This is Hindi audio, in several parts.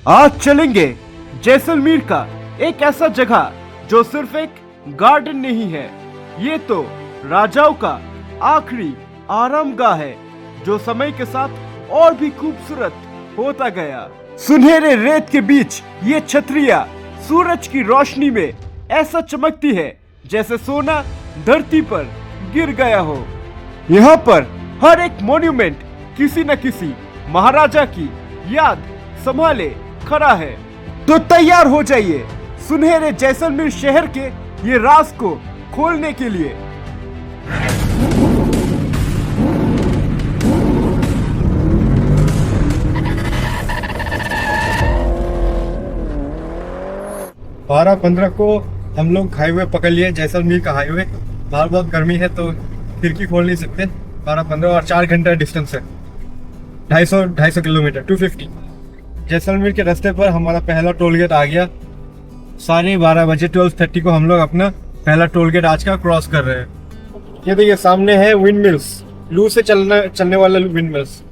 आज चलेंगे जैसलमेर का एक ऐसा जगह जो सिर्फ एक गार्डन नहीं है, ये तो राजाओं का आखिरी आरामगाह है जो समय के साथ और भी खूबसूरत होता गया। सुनहरे रेत के बीच ये छतरियां सूरज की रोशनी में ऐसा चमकती है जैसे सोना धरती पर गिर गया हो। यहाँ पर हर एक मॉन्यूमेंट किसी न किसी महाराजा की याद संभाले खड़ा है। तो तैयार हो जाइए सुनहरे जैसलमेर शहर के ये राज को खोलने के लिए। बारह 15 को हम लोग हाईवे पकड़ लिए, जैसलमेर का हाईवे। बाहर बहुत गर्मी है तो खिड़की खोल नहीं सकते। 12-15 और 4 घंटा डिस्टेंस है, 250 किलोमीटर 250। जैसलमेर के रास्ते पर हमारा पहला टोल गेट आ गया। 12:30 बजे 12:30 को हम लोग अपना पहला टोल गेट आज का क्रॉस कर रहे हैं। ये देखिए सामने है विंड मिल्स, लू से चलने वाला विंड मिल्स।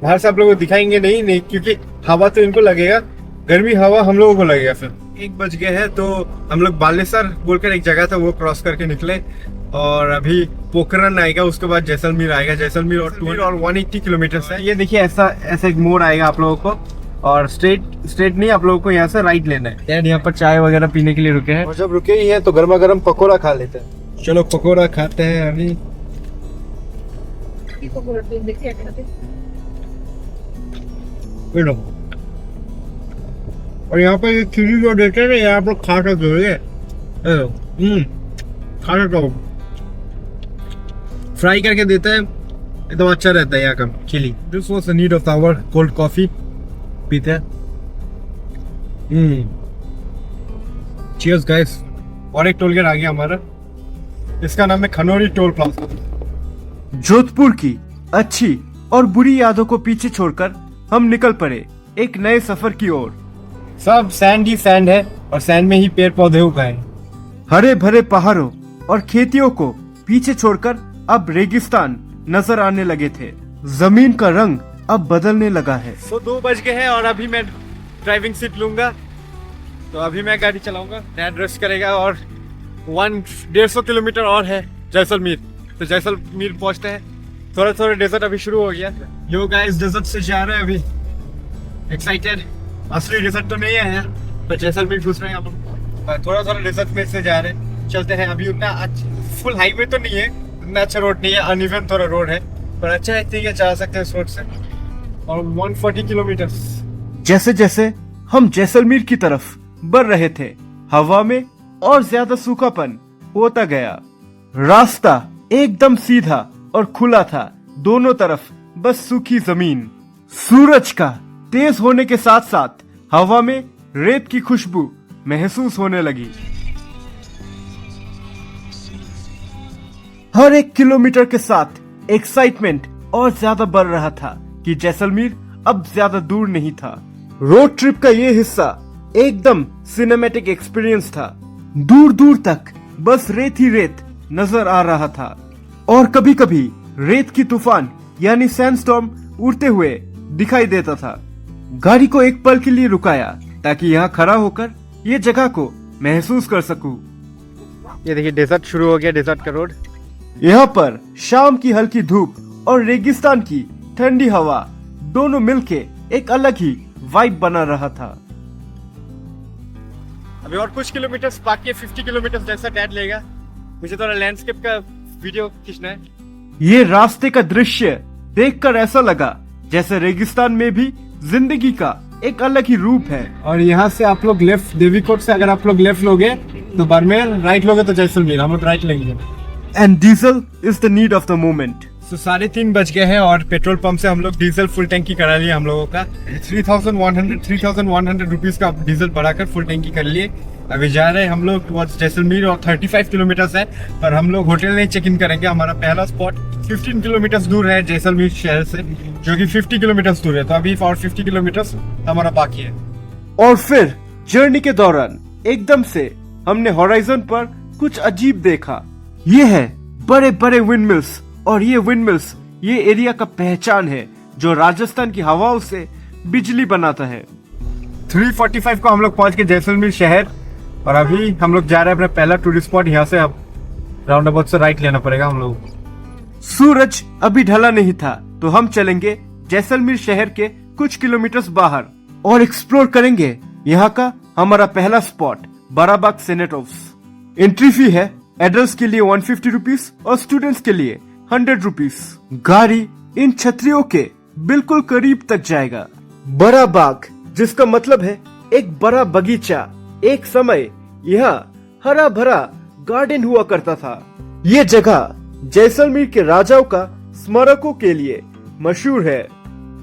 बाहर से आप लोगों को दिखाएंगे नहीं क्योंकि हवा तो इनको लगेगा, गर्मी हवा हम लोगों को लगेगा। फिर 1 बज गए हैं तो हम लोग बालेसर बोलकर एक जगह था वो क्रॉस करके निकले और अभी पोखरन आएगा, उसके बाद जैसलमेर आएगा। जैसलमेर और 180 किलोमीटर है। ये देखिए ऐसा एक मोड़ आएगा आप लोगों को, और स्ट्रेट नहीं, आप लोगों को यहाँ से राइट लेना है। यार यहाँ पर चाय वगैरह पीने के लिए रुके हैं, और जब रुके ही हैं तो गर्मा गर्म पकौड़ा खा लेते हैं। चलो पकौड़ा खाते हैं अभी। और यहाँ पर चिली जो देते हैं यहाँ पर खा सकते हो, खा सकते हो, फ्राई करके देते हैं, एकदम अच्छा रहता है यहाँ का चिली। This was the need of our cold coffee पीते हैं। Cheers guys. और एक टोल गेट आ गया हमारा, इसका नाम है खनौरी टोल प्लाजा। जोधपुर की अच्छी और बुरी यादों को पीछे छोड़कर हम निकल पड़े एक नए सफर की ओर। सब सैंड ही सैंड है और सैंड में ही पेड़ पौधे उगाए। हरे भरे पहाड़ों और खेतियों को पीछे छोड़कर अब रेगिस्तान नजर आने लगे थे। जमीन का रंग अब बदलने लगा है। तो 2 बज गए हैं और अभी मैं ड्राइविंग सीट लूंगा, तो अभी मैं गाड़ी चलाऊंगा, डैड रेस्ट करेगा। और 150 किलोमीटर और है जैसलमेर, तो जैसलमेर पहुंचते हैं। थोड़ा डेजर्ट अभी शुरू हो गया। यो गाइस डेजर्ट से जा रहे हैं अभी, एक्साइटेड। असली डेजर्ट तो नहीं है यार, पर जैसलमेर घुस रहे हैं हम लोग। थोड़ा डेजर्ट में से जा रहे हैं, चलते हैं। अभी उतना फुल हाईवे तो नहीं है, उतना अच्छा रोड नहीं है, अनइवन थोड़ा रोड है, पर अच्छा है, ठीक है, जा सकते हैं इस रोड से। और 140 किलोमीटर। जैसे जैसे हम जैसलमेर की तरफ बढ़ रहे थे, हवा में और ज्यादा सूखापन होता गया। रास्ता एकदम सीधा और खुला था, दोनों तरफ बस सूखी जमीन। सूरज का तेज होने के साथ साथ हवा में रेत की खुशबू महसूस होने लगी। हर एक किलोमीटर के साथ एक्साइटमेंट और ज्यादा बढ़ रहा था कि जैसलमेर अब ज्यादा दूर नहीं था। रोड ट्रिप का ये हिस्सा एकदम सिनेमैटिक एक्सपीरियंस था। दूर दूर तक बस रेत ही रेत नजर आ रहा था, और कभी कभी रेत की तूफान यानी सैंडस्टॉर्म उड़ते हुए दिखाई देता था। गाड़ी को एक पल के लिए रुकाया ताकि यहाँ खड़ा होकर ये जगह को महसूस कर सकूं। ये देखिए डेजर्ट शुरू हो गया, डेजर्ट का रोड। यहाँ पर शाम की हल्की धूप और रेगिस्तान की ठंडी हवा दोनों मिलके एक अलग ही वाइब बना रहा था। अभी और कुछ किलोमीटर बाकी है, 50 किलोमीटर जैसा डैड लेगा। मुझे थोड़ा लैंडस्केप का वीडियो खींचना है। ये रास्ते का दृश्य देखकर ऐसा लगा जैसे रेगिस्तान में भी जिंदगी का एक अलग ही रूप है। और यहाँ से आप लोग लेफ्ट, देवीकोट से अगर आप लोग लेफ्ट लोगे तो बाड़मेर, राइट लोगे तो जैसलमेर। हम लोग राइट लेंगे। And diesel is the need of the moment. तो 3:30 बज गए हैं और पेट्रोल पंप से हम लोग डीजल फुल टैंकी करा लिए हम लोगों का। 3,100 रुपीज का डीजल बढ़ाकर फुल टैंकी कर लिए। अभी जा रहे हैं हम लोग टुवर्ड्स जैसलमेर, और 35 किलोमीटर है, पर हम लोग होटल में चेक इन करेंगे। हमारा पहला स्पॉट 15 किलोमीटर दूर है जैसलमेर शहर से, जो कि 50 किलोमीटर दूर है। तो अभी और 50 किलोमीटर हमारा बाकी है। और फिर जर्नी के दौरान एकदम से हमने हॉराइजन पर कुछ अजीब देखा। ये है बड़े बड़े विंडमिल्स, और ये विंडमिल्स ये एरिया का पहचान है जो राजस्थान की हवाओं से बिजली बनाता है। 3:45 को हम लोग पहुंच गए जैसलमेर शहर और अभी हम लोग जा रहे हैं अपना पहला टूरिस्ट स्पॉट। यहाँ से अब राउंड अबाउट से राइट लेना पड़ेगा हम लोग। सूरज अभी ढला नहीं था तो हम चलेंगे जैसलमेर शहर के कुछ किलोमीटर बाहर और एक्सप्लोर करेंगे यहाँ का हमारा पहला spot Barabagh senate house. Entry fee है एडल्ट्स के लिए 150 रुपीज और स्टूडेंट्स के लिए 100 रुपीज। गाड़ी इन छतरियों के बिल्कुल करीब तक जाएगा। बड़ा बाग जिसका मतलब है एक बड़ा बगीचा। एक समय यहाँ हरा भरा गार्डन हुआ करता था। ये जगह जैसलमेर के राजाओं का स्मारकों के लिए मशहूर है।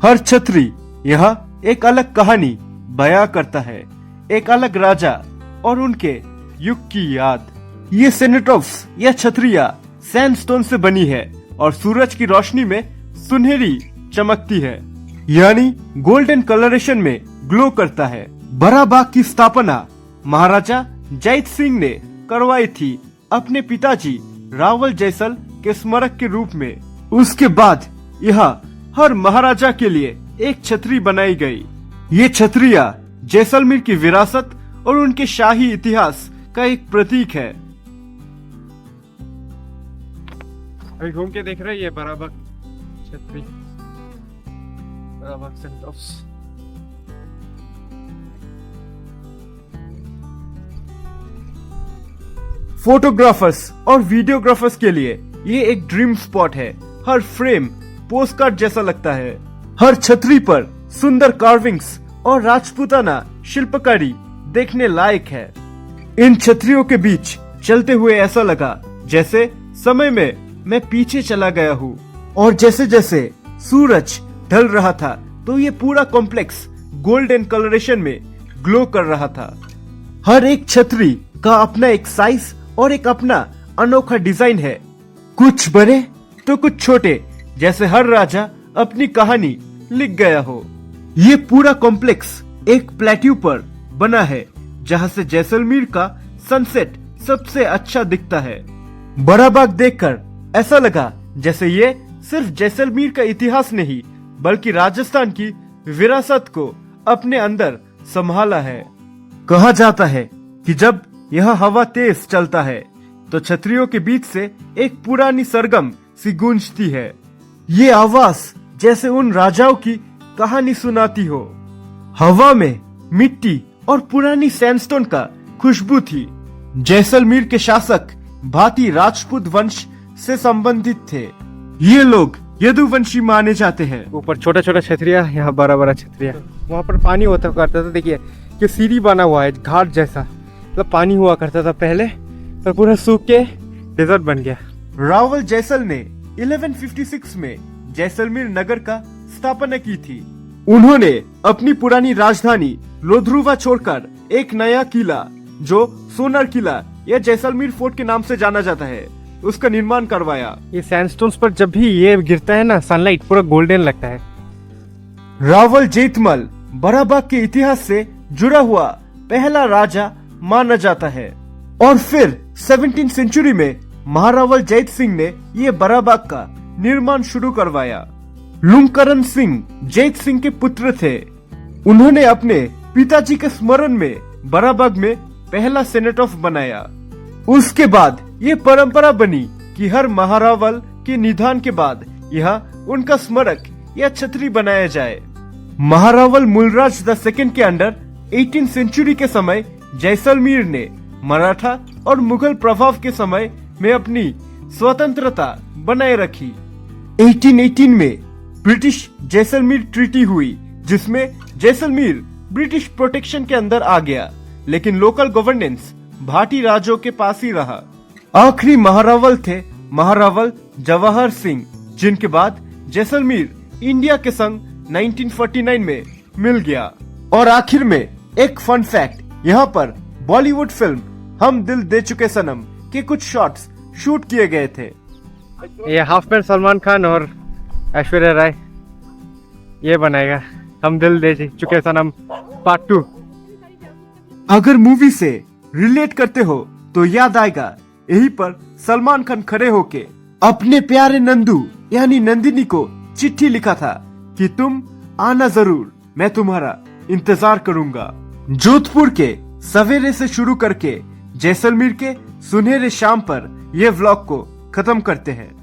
हर छतरी यहाँ एक अलग कहानी बयां करता है, एक अलग राजा और उनके युग की याद। ये सेनेट हाउस या छतरिया सैंडस्टोन से बनी है और सूरज की रोशनी में सुनहरी चमकती है, यानी गोल्डन कलरेशन में ग्लो करता है। बड़ा बाग की स्थापना महाराजा जैत सिंह ने करवाई थी अपने पिताजी रावल जैसल के स्मारक के रूप में। उसके बाद यहाँ हर महाराजा के लिए एक छतरी बनाई गई। ये छतरिया जैसलमेर की विरासत और उनके शाही इतिहास का एक प्रतीक है। अभी घूम के देख रहे हैं ये बराबाग छतरी, बराबाग सेनेट हाउस। फोटोग्राफर्स और वीडियोग्राफर्स के लिए ये एक ड्रीम स्पॉट है। हर फ्रेम पोस्टकार्ड जैसा लगता है। हर छतरी पर सुंदर कार्विंग्स और राजपूताना शिल्पकारी देखने लायक है। इन छतरियों के बीच चलते हुए ऐसा लगा जैसे समय में मैं पीछे चला गया हूँ। और जैसे जैसे सूरज ढल रहा था तो ये पूरा कॉम्प्लेक्स गोल्डन कलरेशन में ग्लो कर रहा था। हर एक छतरी का अपना एक साइज और एक अपना अनोखा डिजाइन है, कुछ बड़े तो कुछ छोटे, जैसे हर राजा अपनी कहानी लिख गया हो। ये पूरा कॉम्प्लेक्स एक प्लेट्यू पर बना है जहाँ से जैसलमेर का सनसेट सबसे अच्छा दिखता है। बड़ा बाग देखकर ऐसा लगा जैसे ये सिर्फ जैसलमेर का इतिहास नहीं बल्कि राजस्थान की विरासत को अपने अंदर संभाला है। कहा जाता है कि जब यह हवा तेज चलता है तो छतरियों के बीच से एक पुरानी सरगम सी गूंजती है। ये आवाज जैसे उन राजाओं की कहानी सुनाती हो। हवा में मिट्टी और पुरानी सैंडस्टोन का खुशबू थी। जैसलमेर के शासक भाटी राजपूत वंश से संबंधित थे। ये लोग यदुवंशी माने जाते हैं। ऊपर छोटा छोटा छतरिया, यहाँ बड़ा बड़ा छतरिया। वहाँ पर पानी होता करता था। देखिए कि सीढ़ी बना हुआ है घाट जैसा, मतलब पानी हुआ करता था पहले, पर पूरा सूख के डेजर्ट बन गया। रावल जैसल ने 1156 में जैसलमेर नगर का स्थापना की थी। उन्होंने अपनी पुरानी राजधानी लोधरुवा छोड़कर एक नया किला जो सोनार किला या जैसलमेर फोर्ट के नाम से जाना जाता है उसका निर्माण करवाया। ये सैंडस्टोन्स पर जब भी ये गिरता है ना, सनलाइट पूरा गोल्डन लगता है। रावल जेतमल बड़ा बाग के इतिहास से जुड़ा हुआ पहला राजा माना जाता है और फिर 17वीं सेंचुरी में महारावल जैत सिंह ने ये बड़ा बाग का निर्माण शुरू करवाया। लुमकरण सिंह जैत सिंह के पुत्र थे। उन्होंने अपने पिताजी के स्मरण में बड़ा बाग में पहला सेनेट हाउस बनाया। उसके बाद ये परंपरा बनी कि हर महारावल के निधन के बाद यहाँ उनका स्मारक या छतरी बनाया जाए। महारावल मूलराज द सेकंड के अंडर 18वीं सेंचुरी के समय जैसलमेर ने मराठा और मुगल प्रभाव के समय में अपनी स्वतंत्रता बनाए रखी। 1818 में ब्रिटिश जैसलमेर ट्रीटी हुई जिसमें जैसलमेर ब्रिटिश प्रोटेक्शन के अंदर आ गया, लेकिन लोकल गवर्नेंस भाटी राजों के पास ही रहा। आखिरी महारावल थे महारावल जवाहर सिंह, जिनके बाद जैसलमेर इंडिया के संग 1949 में मिल गया। और आखिर में एक फन फैक्ट, यहाँ पर बॉलीवुड फिल्म हम दिल दे चुके सनम के कुछ शॉट्स शूट किए गए थे। ये हाफ पैंट सलमान खान और ऐश्वर्या राय ये बनाएगा हम दिल दे चुके सनम पार्ट 2। अगर मूवी से रिलेट करते हो तो याद आएगा यहीं पर सलमान खान खड़े होके अपने प्यारे नंदू यानी नंदिनी को चिट्ठी लिखा था कि तुम आना जरूर, मैं तुम्हारा इंतजार करूंगा। जोधपुर के सवेरे से शुरू करके जैसलमेर के सुनहरे शाम पर यह व्लॉग को खत्म करते हैं।